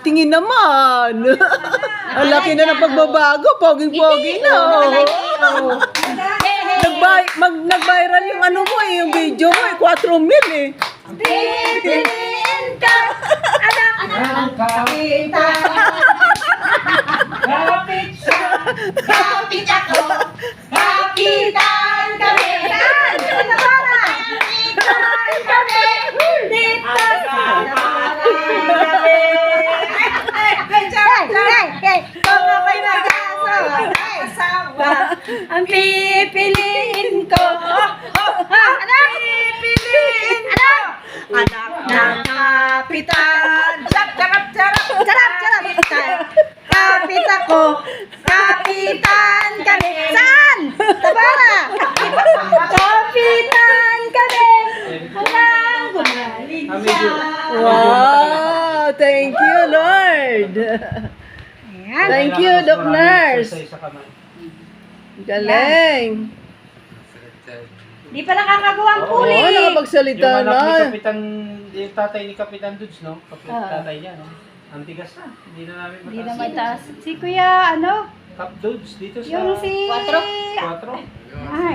tingin naman. Ang laki na ng pagbabago. Poging-pogi na. Oh. Nag-viral yung ano mo yung video mo 4,000 eh. Pipiliin ka, anak kapita. Kapit ako, kapitan kami. Kapitan kami, dito sa kung ako'y mag-asawa, ang pipiliin ko, pipiliin ko, anak ng kapitan. Kapit ako, kapitan kami. Saan? Tabara! Kapitan kami. Hanggang gumaling siya. Wow! Thank you, Lord. Thank you, Doc Nurse. Galing. Di pa nakakagawa ang Oo, puli. nakapagsalita Yung anak ni na. Kapitan, yung tatay ni Kapitan Dudes, no? Tatay niya, no? Ang tigas na. Hindi na namin Hindi na mataas. mataas. Si Kuya, ano? Cap Dudes, dito sa... Yung si... 4. Ay.